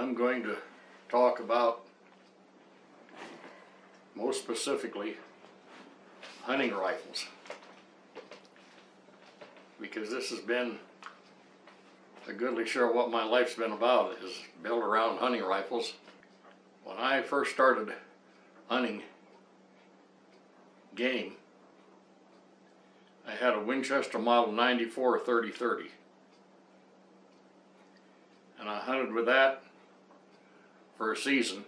I'm going to talk about, most specifically, hunting rifles, because this has been a goodly share of what my life's been about, is built around hunting rifles. When I first started hunting game, I had a Winchester Model 94 30-30, and I hunted with that for a season.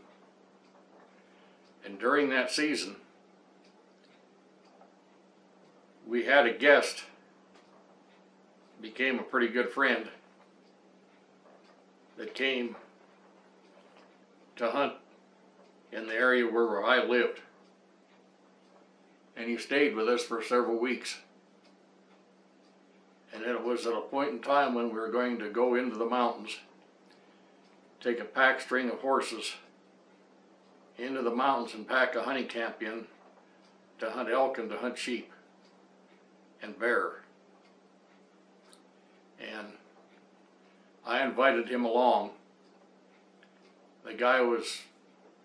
And during that season, we had a guest, became a pretty good friend, that came to hunt in the area where I lived. And he stayed with us for several weeks. And it was at a point in time when we were going to go into the mountains, take a pack string of horses into the mountains and pack a hunting camp in to hunt elk and to hunt sheep and bear. And I invited him along. The guy was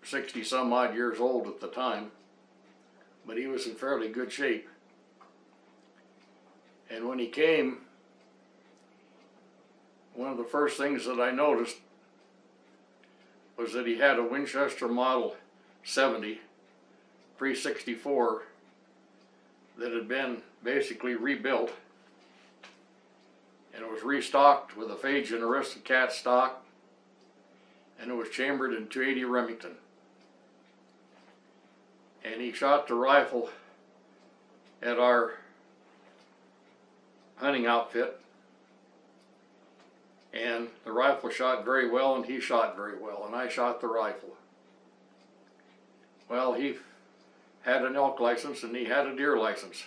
60 some odd years old at the time, but he was in fairly good shape. And when he came, one of the first things that I noticed was that he had a Winchester Model 70 pre-64 that had been basically rebuilt, and it was restocked with a Phage and Aristocat stock, and it was chambered in .280 Remington. And he shot the rifle at our hunting outfit, and the rifle shot very well, and he shot very well, and I shot the rifle. Well, he had an elk license and he had a deer license,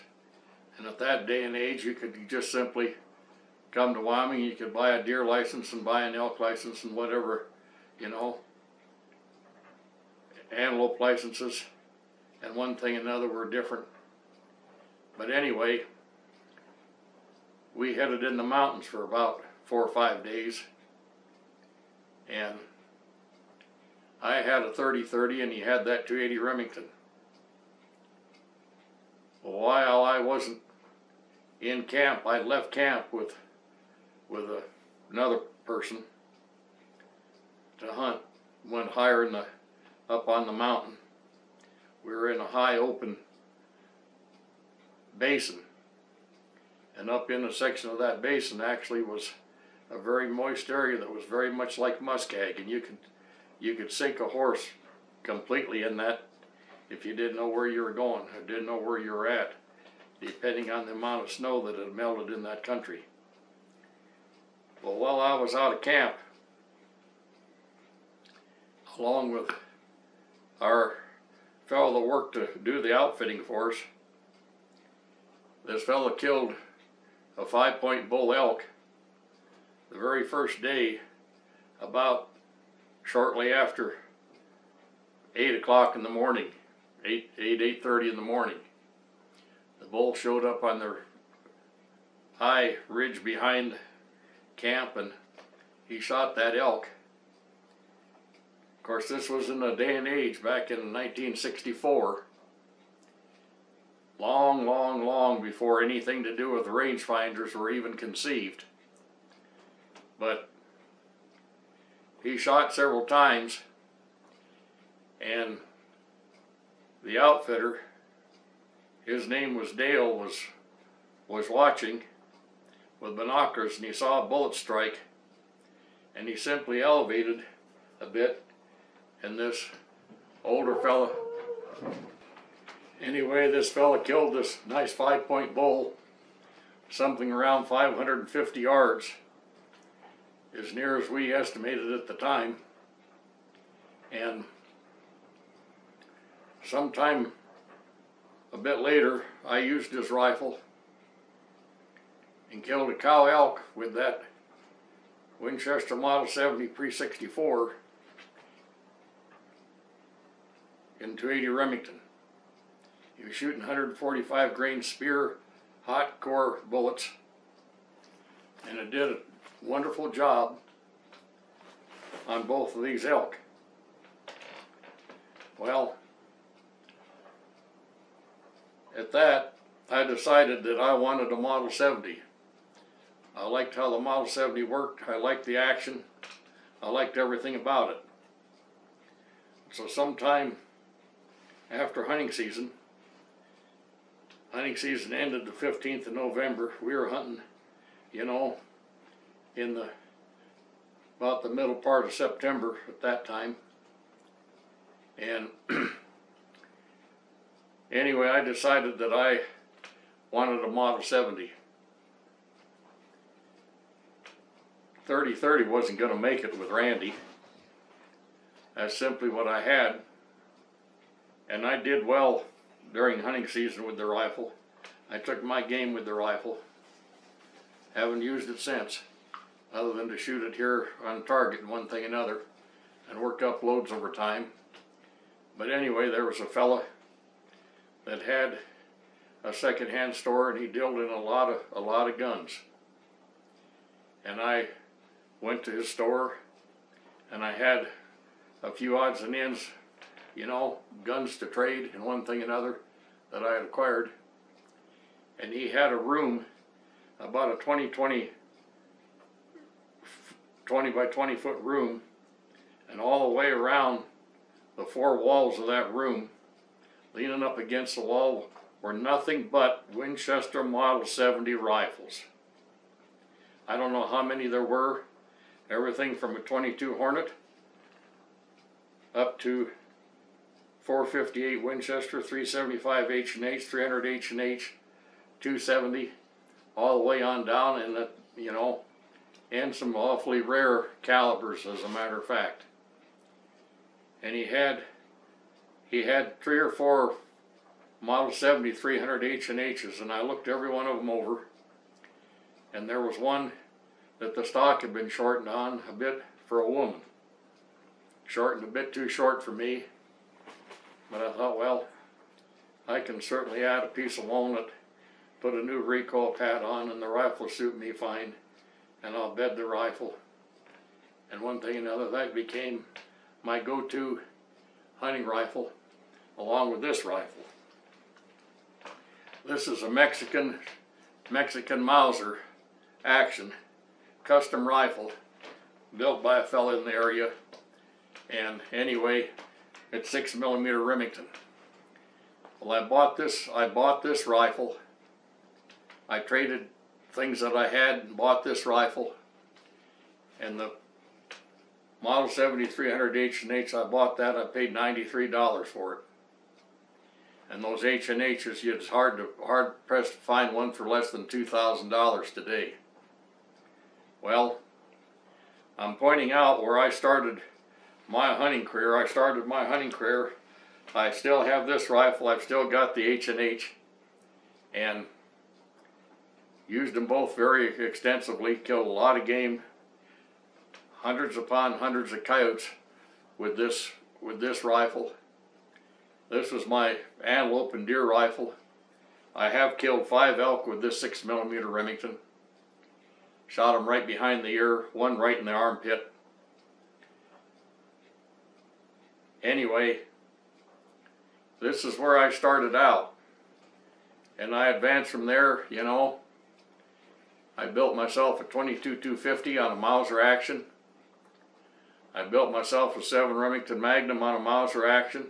and at that day and age you could just simply come to Wyoming, you could buy a deer license and buy an elk license and whatever, you know, antelope licenses and one thing and another were different. But anyway, we headed in the mountains for about 4 or 5 days, and I had a 30-30 and he had that .280 Remington. Well, while I wasn't in camp, I left camp with another person to hunt. Went higher up on the mountain. We were in a high open basin, and up in a section of that basin actually was a very moist area that was very much like muskeg, and you could sink a horse completely in that if you didn't know where you were going or didn't know where you were at, depending on the amount of snow that had melted in that country. Well, while I was out of camp, along with our fellow that worked to do the outfitting for us, this fellow killed a 5-point bull elk the very first day, about shortly after 8 o'clock in the morning, 8:30 in the morning. The bull showed up on the high ridge behind camp, and he shot that elk. Of course, this was in a day and age back in 1964, long before anything to do with rangefinders were even conceived. But he shot several times, and the outfitter, his name was Dale, was watching with binoculars, and he saw a bullet strike, and he simply elevated a bit, and this older fella, anyway, this fella killed this nice 5-point bull, something around 550 yards, as near as we estimated at the time. And sometime a bit later, I used his rifle and killed a cow elk with that Winchester Model 70 pre-64 in .280 Remington. He was shooting 145 grain spear hot core bullets, and it did a wonderful job on both of these elk. Well, at that, I decided that I wanted a Model 70. I liked how the Model 70 worked. I liked the action. I liked everything about it. So sometime after hunting season ended the 15th of November. We were hunting, you know, in about the middle part of September at that time. And anyway, I decided that I wanted a Model 70. 30-30 wasn't going to make it with Randy. That's simply what I had. And I did well during hunting season with the rifle. I took my game with the rifle. Haven't used it since, other than to shoot it here on target and one thing and another, and worked up loads over time. But anyway, there was a fella that had a second-hand store, and he dealt in a lot of guns. And I went to his store, and I had a few odds and ends, you know, guns to trade and one thing and another that I had acquired. And he had a room, about a 20 by 20 foot room, and all the way around the four walls of that room, leaning up against the wall, were nothing but Winchester Model 70 rifles. I don't know how many there were, everything from a 22 Hornet up to 458 Winchester, 375 H&H, 300 H&H, 270, all the way on down, and you know, and some awfully rare calibers, as a matter of fact. And he had 3 or 4 Model 70 300 H&H's, and I looked every one of them over, and there was one that the stock had been shortened on a bit for a woman. Shortened a bit too short for me, but I thought, well, I can certainly add a piece of walnut, put a new recoil pad on, and the rifle will suit me fine, and I'll bed the rifle. And one thing and another, that became my go-to hunting rifle, along with this rifle. This is a Mexican Mauser action custom rifle built by a fella in the area. And anyway, it's 6mm Remington. Well, I bought this rifle. I traded things that I had and bought this rifle. And the Model 70 300 H&H, I bought that. I paid $93 for it. And those H&H's, it's hard pressed to find one for less than $2,000 today. Well, I'm pointing out where I started my hunting career. I still have this rifle. I've still got the H&H, and used them both very extensively. Killed a lot of game, hundreds upon hundreds of coyotes with this rifle. This was my antelope and deer rifle. I have killed 5 elk with this 6mm Remington. Shot them right behind the ear, one right in the armpit. Anyway, this is where I started out. And I advanced from there, you know. I built myself a 22-250 on a Mauser action. I built myself a 7 Remington Magnum on a Mauser action.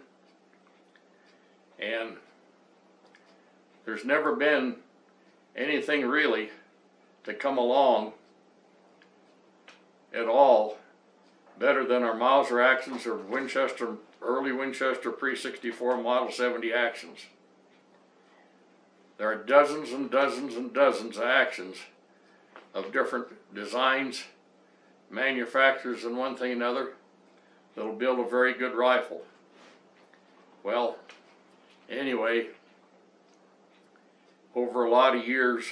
And there's never been anything really to come along at all better than our Mauser actions or Winchester, early Winchester pre-64 Model 70 actions. There are dozens and dozens and dozens of actions of different designs, manufacturers, and one thing and another that'll build a very good rifle. Well, anyway, over a lot of years,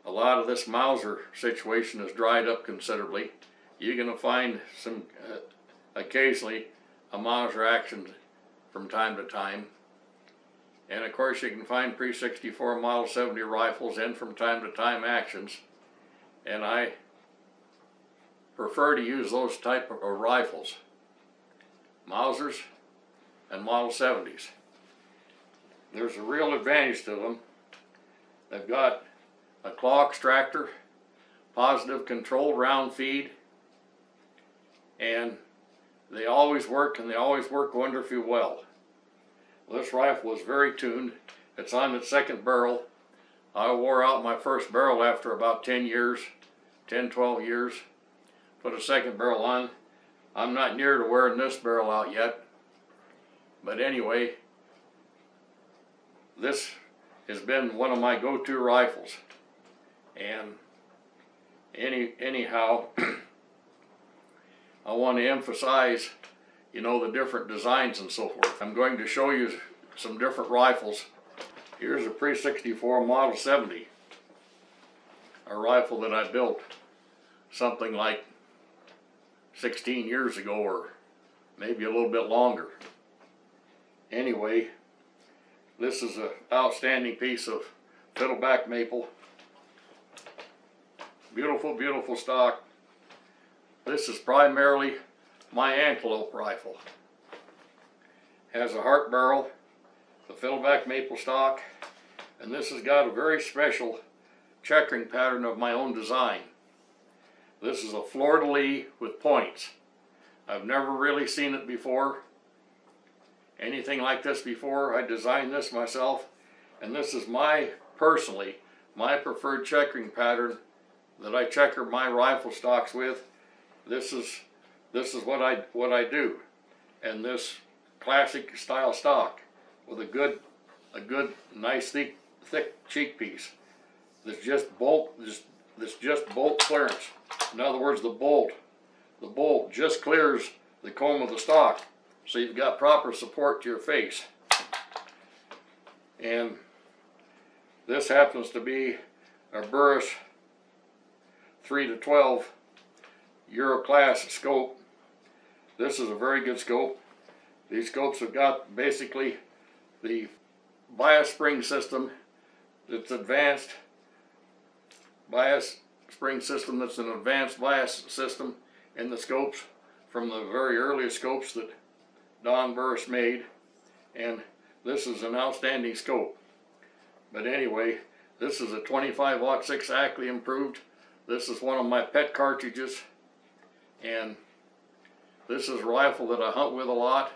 a lot of this Mauser situation has dried up considerably. You're going to find some, occasionally, a Mauser action from time to time. And of course you can find pre-64 Model 70 rifles and from time to time actions. And I prefer to use those type of rifles, Mausers and Model 70s. There's a real advantage to them. They've got a claw extractor, positive controlled round feed, and they always work, and they always work wonderfully well. This rifle is very tuned. It's on its second barrel. I wore out my first barrel after about 10 years, 10, 12 years. Put a second barrel on. I'm not near to wearing this barrel out yet. But anyway, this has been one of my go-to rifles. And anyhow, I want to emphasize, you know, the different designs and so forth. I'm going to show you some different rifles. Here's a pre-64 Model 70, a rifle that I built something like 16 years ago, or maybe a little bit longer. Anyway, this is an outstanding piece of fiddleback maple. Beautiful, beautiful stock. This is primarily my antelope rifle. Has a heart barrel, the fiddleback maple stock, and this has got a very special checkering pattern of my own design. This is a fleur-de-lis with points. I've never really seen it before, anything like this before. I designed this myself, and this is personally my preferred checkering pattern that I checker my rifle stocks with. This is what I do, and this classic style stock with a good nice thick cheek piece that's just bolt clearance. In other words, the bolt just clears the comb of the stock, so you've got proper support to your face. And this happens to be a Burris 3-12 Euro class scope. This is a very good scope. These scopes have got basically the bias spring system that's advanced bias spring system that's an advanced bias system in the scopes from the very earliest scopes that Don Burris made, and this is an outstanding scope. But anyway, this is a 25-06 Ackley improved. This is one of my pet cartridges, and this is a rifle that I hunt with a lot.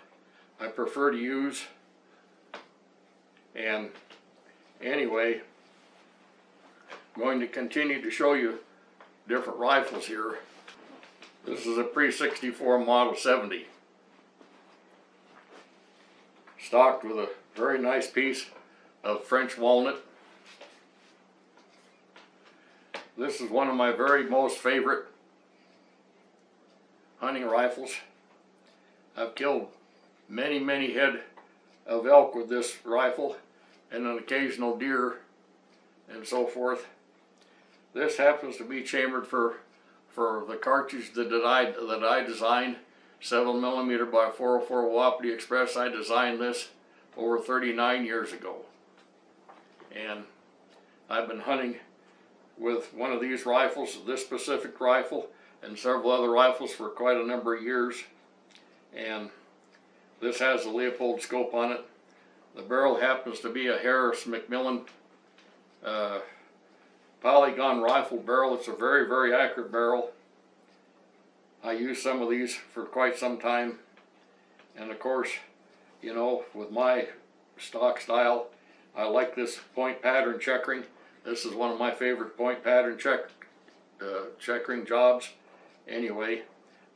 I prefer to use. And anyway, I'm going to continue to show you different rifles here. This is a pre-64 Model 70, stocked with a very nice piece of French walnut. This is one of my very most favorite hunting rifles. I've killed many head of elk with this rifle, and an occasional deer and so forth. This happens to be chambered for the cartridge that I designed, 7mm by 404 Wapiti Express. I designed this over 39 years ago, and I've been hunting with one of these rifles, this specific rifle, and several other rifles for quite a number of years. And this has a Leopold scope on it. The barrel happens to be a Harris Macmillan polygon rifle barrel. It's a very accurate barrel. I used some of these for quite some time, and of course, you know, with my stock style, I like this point pattern checkering. This is one of my favorite point pattern checkering jobs. Anyway,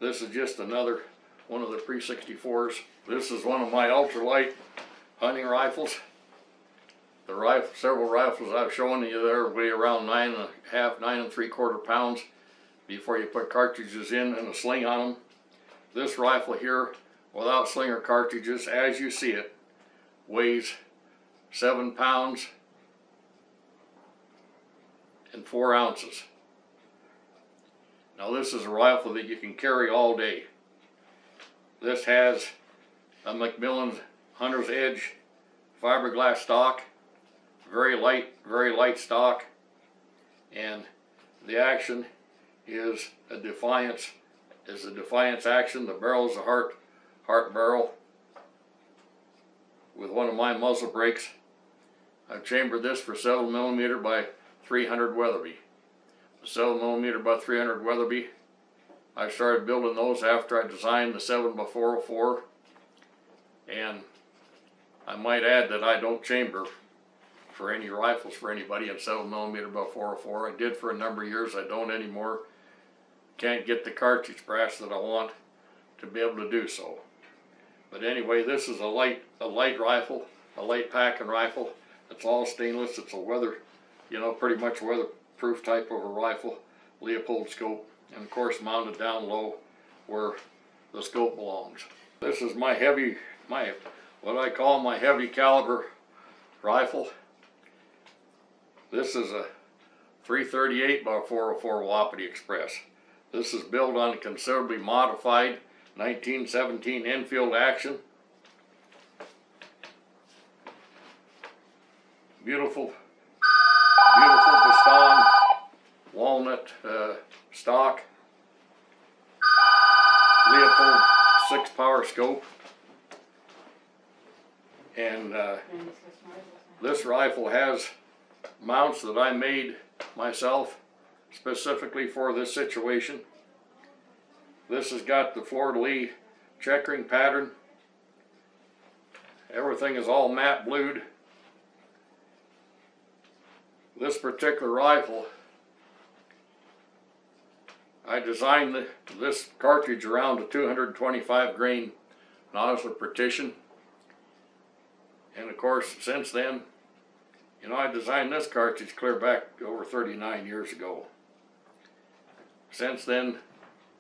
this is just another one of the pre-64s. This is one of my ultralight hunting rifles. Several rifles I've shown you there weigh around 9.5, 9 3/4 pounds before you put cartridges in and a sling on them. This rifle here, without slinger cartridges, as you see it, weighs 7 pounds and 4 ounces. Now this is a rifle that you can carry all day. This has a Macmillan Hunter's Edge fiberglass stock, very light stock, and the action is a Defiance action. The barrel is a heart barrel with one of my muzzle brakes. I've chambered this for 7mm by 300 Weatherby. The 7mm by 300 Weatherby, I started building those after I designed the 7x404, and I might add that I don't chamber for any rifles for anybody in 7mm by 404. I did for a number of years. I don't anymore. Can't get the cartridge brass that I want to be able to do so. But anyway, this is a light rifle, a light packing rifle. It's all stainless. It's a weather, pretty much weatherproof type of a rifle. Leopold scope, and of course mounted down low where the scope belongs. This is what I call my heavy caliber rifle. This is a 338 by 404 Wapiti Express. This is built on a considerably modified 1917 Enfield action. Beautiful Baston walnut stock. Leopold 6-power scope. And this rifle has mounts that I made myself specifically for this situation. This has got the fleur-de-lis checkering pattern. Everything is all matte blued. This particular rifle, I designed this cartridge around a 225 grain nozzler partition. And of course, since then, I designed this cartridge clear back over 39 years ago. Since then,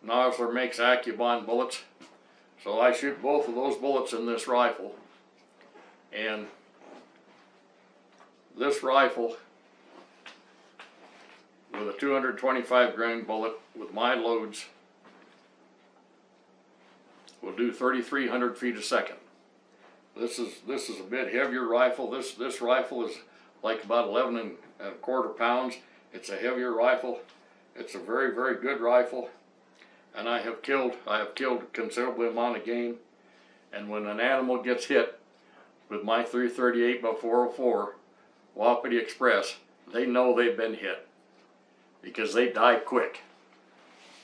Nozzler makes AccuBond bullets, so I shoot both of those bullets in this rifle. And this rifle, with a 225 grain bullet with my loads, will do 3,300 feet a second. This is a bit heavier rifle. This rifle is like about 11¼ pounds. It's a heavier rifle. It's a very, very good rifle, and I have killed a considerable amount of game. And when an animal gets hit with my 338 by 404 Wapiti Express, they know they've been hit because they die quick.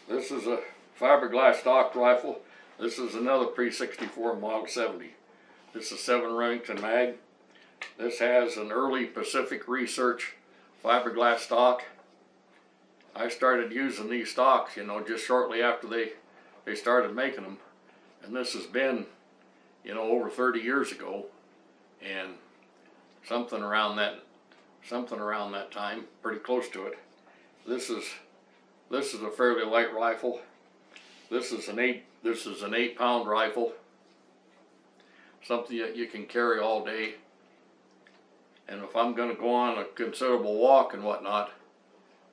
This is a fiberglass stock rifle. This is another pre-64 Model 70. This is 7 Remington Mag. This has an early Pacific Research fiberglass stock. I started using these stocks, just shortly after they started making them, and this has been, over 30 years ago, and something around that time, pretty close to it. This is a fairly light rifle. This is an 8-pound rifle, something that you can carry all day. And if I'm going to go on a considerable walk and whatnot,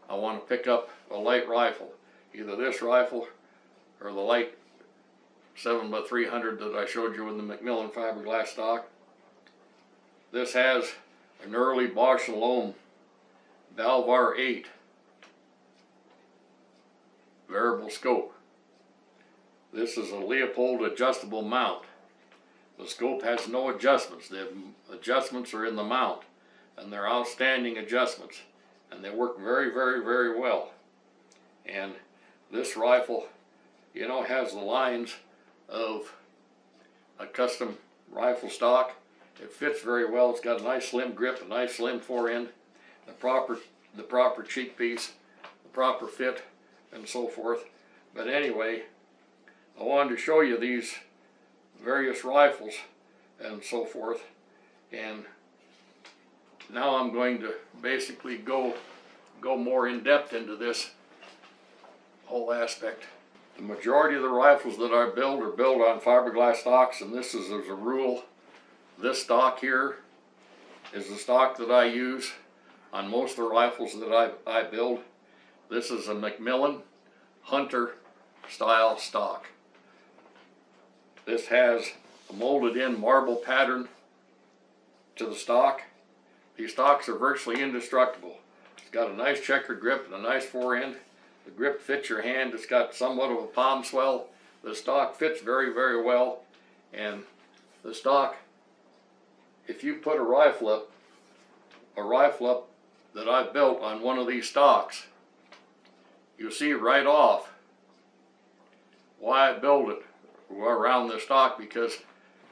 I want to pick up a light rifle, either this rifle or the light 7x300 that I showed you in the Macmillan fiberglass stock. This has an early Bosch & Lomb Balvar 8 variable scope. This is a Leopold adjustable mount. The scope has no adjustments. The adjustments are in the mount, and they're outstanding adjustments, and they work very, very, very well. And this rifle, has the lines of a custom rifle stock. It fits very well. It's got a nice slim grip, a nice slim forend, the proper cheek piece, the proper fit, and so forth. But anyway, I wanted to show you these various rifles and so forth, and now I'm going to basically go more in depth into this whole aspect. The majority of the rifles that I build are built on fiberglass stocks, and this is, as a rule, this stock here is the stock that I use on most of the rifles that I build. This is a Macmillan Hunter style stock. This has a molded in marble pattern to the stock. These stocks are virtually indestructible. It's got a nice checkered grip and a nice forend. The grip fits your hand. It's got somewhat of a palm swell. The stock fits very, very well. And the stock, if you put a rifle up that I built on one of these stocks, you'll see right off why I built it around the stock, because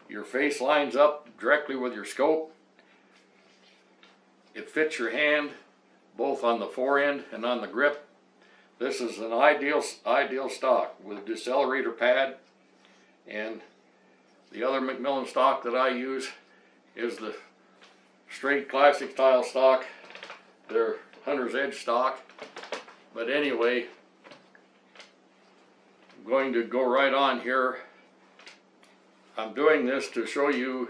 your face lines up directly with your scope. It fits your hand both on the forend and on the grip. This is an ideal stock with decelerator pad. And the other McMillan stock that I use is the straight classic style stock. They're Hunter's Edge stock. But anyway, I'm going to go right on here. I'm doing this to show you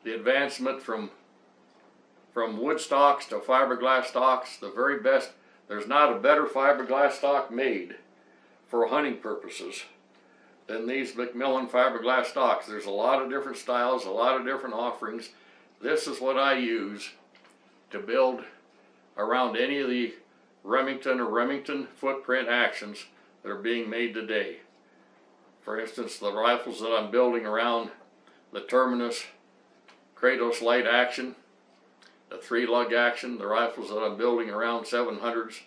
the advancement from wood stocks to fiberglass stocks. The very best. There's not a better fiberglass stock made for hunting purposes than these McMillan fiberglass stocks. There's a lot of different styles, a lot of different offerings. This is what I use to build around any of the Remington or Remington footprint actions that are being made today. For instance, the rifles that I'm building around the Terminus Kratos Light action, the 3-lug action, the rifles that I'm building around 700s,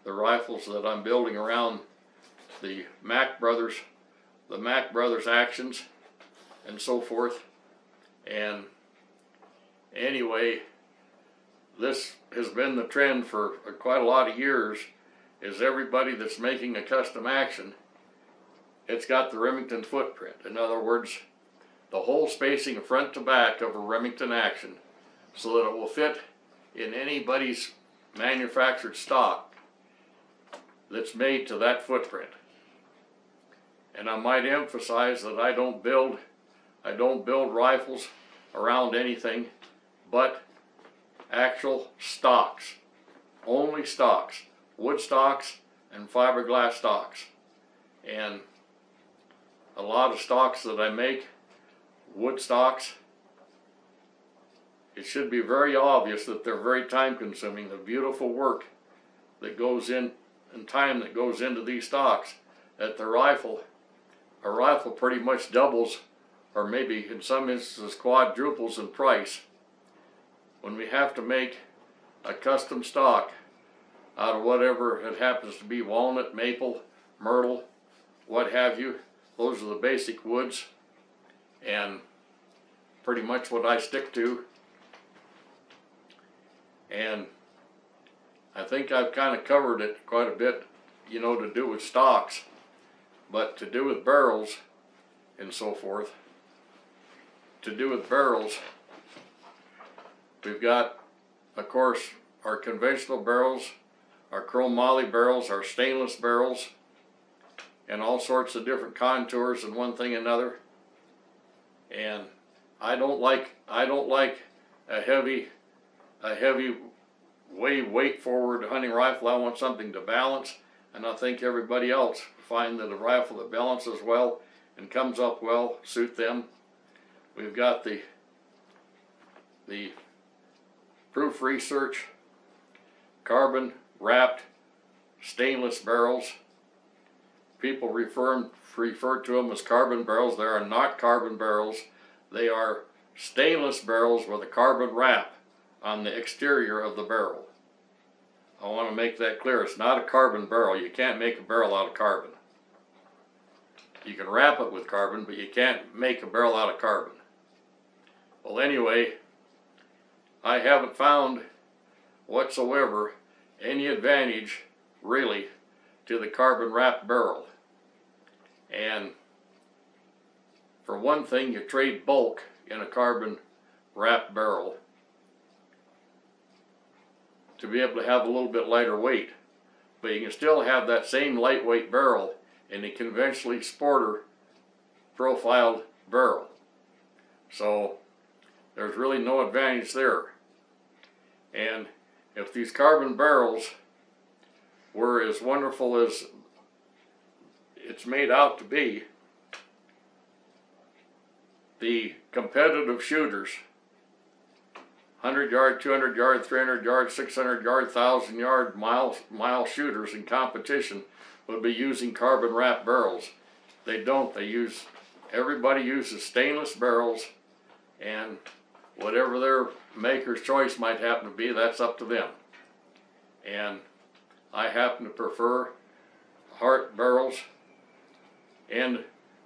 the rifles that I'm building around the Mac Brothers actions, and so forth. And anyway, this has been the trend for quite a lot of years, is everybody that's making a custom action, it's got the Remington footprint. In other words, the whole spacing front to back of a Remington action, so that it will fit in anybody's manufactured stock that's made to that footprint. And I might emphasize that I don't build rifles around anything but actual stocks. Only stocks. Wood stocks and fiberglass stocks. And a lot of stocks that I make, wood stocks, it should be very obvious that they're very time consuming. The beautiful work that goes in and time that goes into these stocks. At a rifle pretty much doubles, or maybe in some instances quadruples in price, when we have to make a custom stock out of whatever it happens to be, walnut, maple, myrtle, what have you. Those are the basic woods, and pretty much what I stick to. And I think I've kind of covered it quite a bit, you know, to do with stocks, but to do with barrels and so forth. To do with barrels, we've got, of course, our conventional barrels, our chrome moly barrels, our stainless barrels, and all sorts of different contours and one thing and another. And I don't like a heavy weight forward hunting rifle. I want something to balance, and I think everybody else find that a rifle that balances well and comes up well suit them. We've got the Proof Research carbon wrapped stainless barrels. People refer to them as carbon barrels. They are not carbon barrels. They are stainless barrels with a carbon wrap on the exterior of the barrel. I want to make that clear. It's not a carbon barrel. You can't make a barrel out of carbon. You can wrap it with carbon, but you can't make a barrel out of carbon. Well, anyway, I haven't found whatsoever any advantage, really, to the carbon wrapped barrel. And for one thing, you trade bulk in a carbon wrapped barrel to be able to have a little bit lighter weight, but you can still have that same lightweight barrel in a conventionally sporter profiled barrel. So there's really no advantage there. And if these carbon barrels were as wonderful as it's made out to be, the competitive shooters, 100 yard, 200 yard, 300 yard, 600 yard, 1,000 yard, mile shooters in competition would be using carbon wrap barrels. They don't. Everybody uses stainless barrels, and whatever their maker's choice might happen to be, that's up to them. And I happen to prefer Hart barrels, and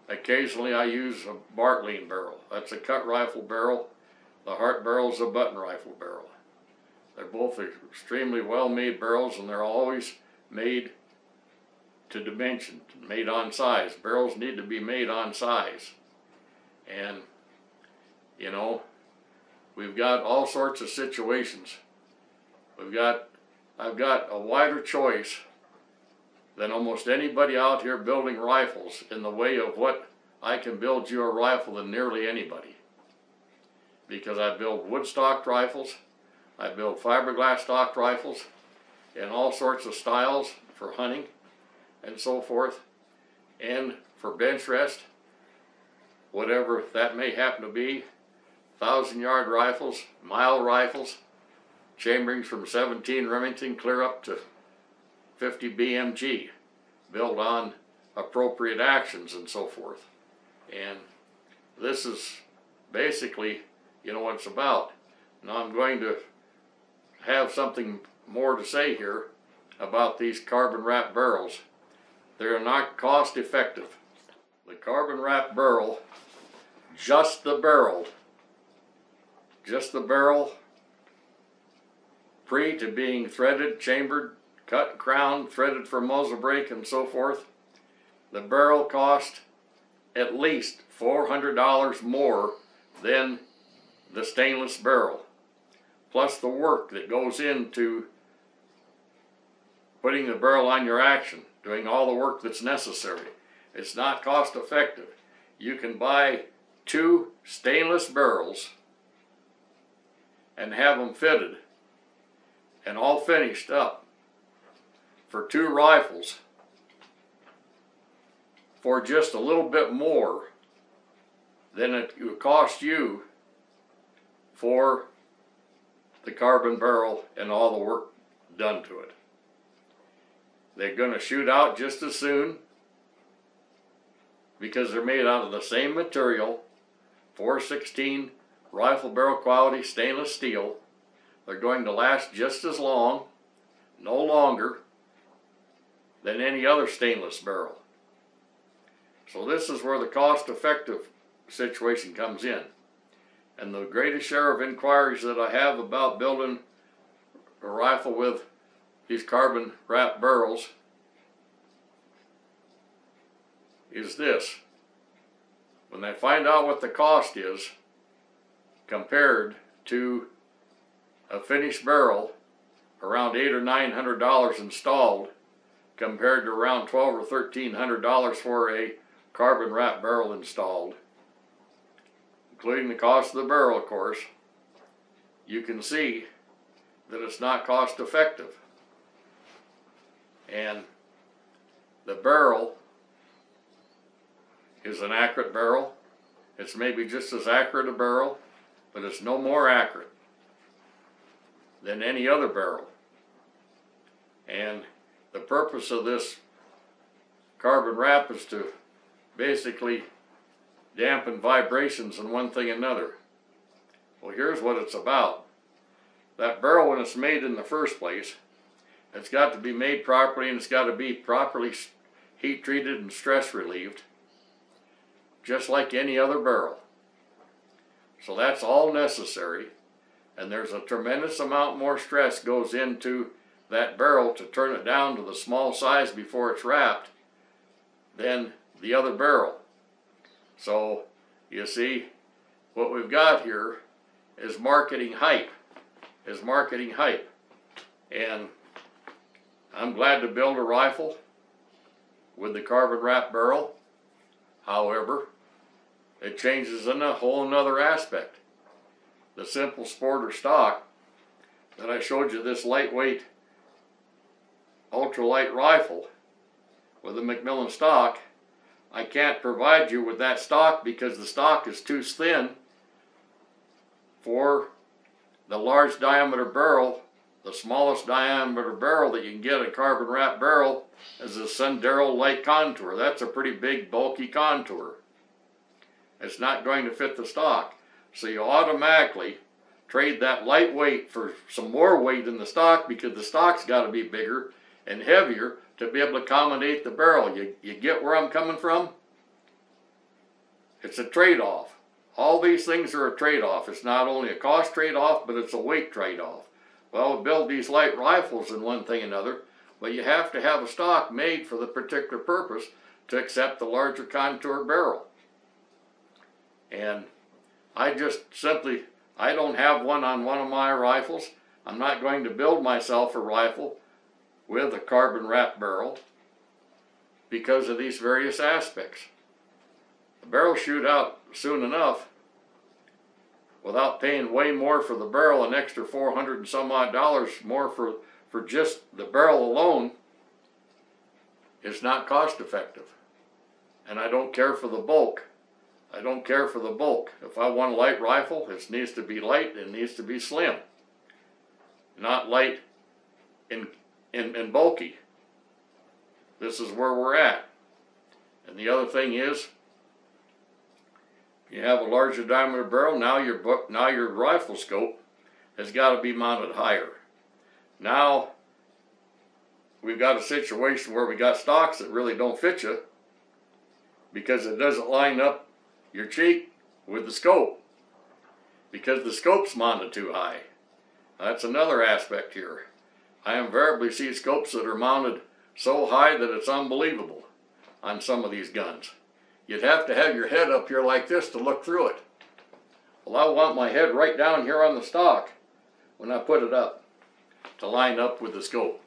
occasionally I use a Bartlein barrel. That's a cut rifle barrel. The Hart barrel is a button rifle barrel. They're both extremely well-made barrels, and they're always made to dimension, made on size. Barrels need to be made on size. And, you know, we've got all sorts of situations. I've got a wider choice than almost anybody out here building rifles in the way of what I can build you a rifle than nearly anybody. Because I build wood stocked rifles, I build fiberglass stocked rifles in all sorts of styles for hunting and so forth, and for bench rest, whatever that may happen to be. 1,000 yard rifles, mile rifles, chamberings from 17 Remington clear up to 50 BMG, built on appropriate actions and so forth. And this is basically, you know, what it's about. Now I'm going to have something more to say here about these carbon wrap barrels. They're not cost effective. The carbon wrap barrel, just the barrel, pre to being threaded, chambered, cut, crowned, threaded for muzzle brake and so forth, the barrel cost at least $400 more than the stainless barrel, plus the work that goes into putting the barrel on your action, doing all the work that's necessary. It's not cost effective. You can buy 2 stainless barrels and have them fitted and all finished up for 2 rifles for just a little bit more than it would cost you for the carbon barrel and all the work done to it. They're going to shoot out just as soon because they're made out of the same material, 416 rifle barrel quality stainless steel. They're going to last just as long, no longer, than any other stainless barrel. So this is where the cost-effective situation comes in. And the greatest share of inquiries that I have about building a rifle with these carbon wrap barrels is this. When they find out what the cost is compared to a finished barrel, around $800 or $900 installed, compared to around $1,200 or $1,300 for a carbon wrap barrel installed, including the cost of the barrel, of course, you can see that it's not cost effective. And the barrel is an accurate barrel. It's maybe just as accurate a barrel, but it's no more accurate than any other barrel. And the purpose of this carbon wrap is to basically dampen vibrations and one thing and another. Well, here's what it's about. That barrel, when it's made in the first place, it's got to be made properly, and it's got to be properly heat treated and stress relieved, just like any other barrel. So that's all necessary, and there's a tremendous amount more stress goes into that barrel to turn it down to the small size before it's wrapped than the other barrel. So you see, what we've got here is marketing hype. And I'm glad to build a rifle with the carbon wrap barrel. However, it changes in a whole another aspect. The simple sporter stock that I showed you, this lightweight ultralight rifle with a Macmillan stock, I can't provide you with that stock because the stock is too thin for the large diameter barrel, the smallest diameter barrel that you can get, a carbon wrap barrel, is a Sendero light contour. That's a pretty big, bulky contour. It's not going to fit the stock. So you automatically trade that lightweight for some more weight in the stock, because the stock's got to be bigger and heavier to be able to accommodate the barrel. You get where I'm coming from? It's a trade-off. All these things are a trade-off. It's not only a cost trade-off, but it's a weight trade-off. Well, we build these light rifles and one thing and another, but you have to have a stock made for the particular purpose to accept the larger contour barrel. And I just simply, I don't have one on one of my rifles. I'm not going to build myself a rifle with a carbon wrap barrel because of these various aspects. The barrel shoot out soon enough without paying way more for the barrel, an extra $400 and some odd more for just the barrel alone, is not cost effective. And I don't care for the bulk. I don't care for the bulk. If I want a light rifle, it needs to be light, it needs to be slim. Not light and bulky. This is where we're at. And the other thing is, you have a larger diameter barrel, now your rifle scope has got to be mounted higher. Now we've got a situation where we got stocks that really don't fit you because it doesn't line up your cheek with the scope, because the scope's mounted too high. That's another aspect here. I invariably see scopes that are mounted so high that it's unbelievable on some of these guns. You'd have to have your head up here like this to look through it. Well, I want my head right down here on the stock when I put it up to line up with the scope.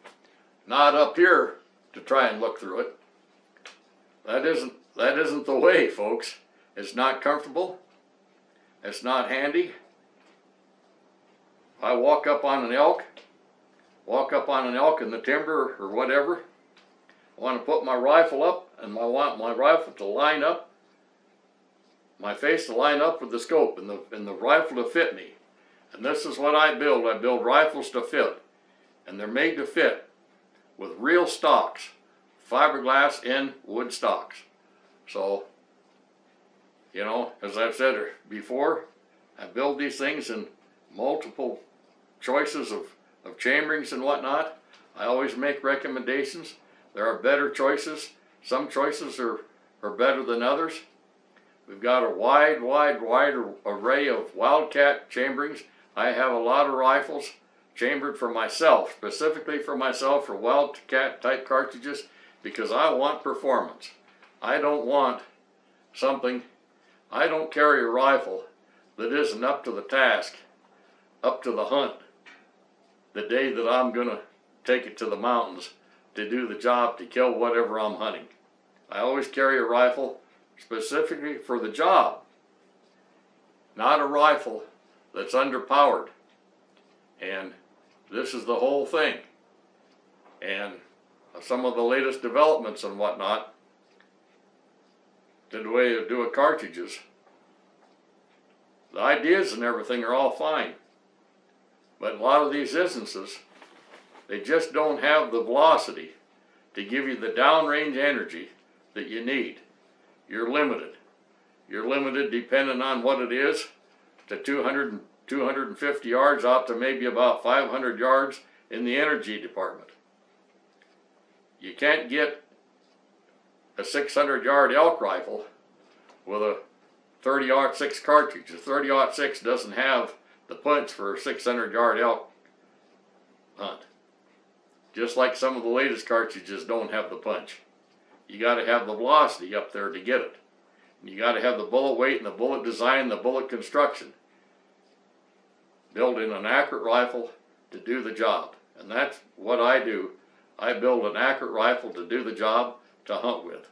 Not up here to try and look through it. That isn't the way, folks. It's not comfortable. It's not handy. I walk up on an elk in the timber or whatever, I want to put my rifle up, and I want my rifle to line up, my face to line up with the scope, and the rifle to fit me. And this is what I build. I build rifles to fit, and they're made to fit with real stocks, fiberglass and wood stocks. So, you know, as I've said before, I build these things in multiple choices of chamberings and whatnot. I always make recommendations. There are better choices. Some choices are better than others. We've got a wide array of wildcat chamberings. I have a lot of rifles chambered for myself, specifically for myself, for wildcat type cartridges, because I want performance. I don't want something, I don't carry a rifle that isn't up to the task, up to the hunt, the day that I'm going to take it to the mountains to do the job, to kill whatever I'm hunting. I always carry a rifle specifically for the job, not a rifle that's underpowered. And this is the whole thing. And some of the latest developments and whatnot, the way to do cartridges, the ideas and everything are all fine. But in a lot of these instances, they just don't have the velocity to give you the downrange energy that you need. You're limited. You're limited depending on what it is to 200 and 250 yards out to maybe about 500 yards in the energy department. You can't get a 600-yard elk rifle with a 30-06 cartridge. A 30-06 doesn't have the punch for a 600-yard elk hunt. Just like some of the latest cartridges don't have the punch. You got to have the velocity up there to get it. And you got to have the bullet weight and the bullet design, the bullet construction. Building an accurate rifle to do the job. And that's what I do. I build an accurate rifle to do the job, to hunt with.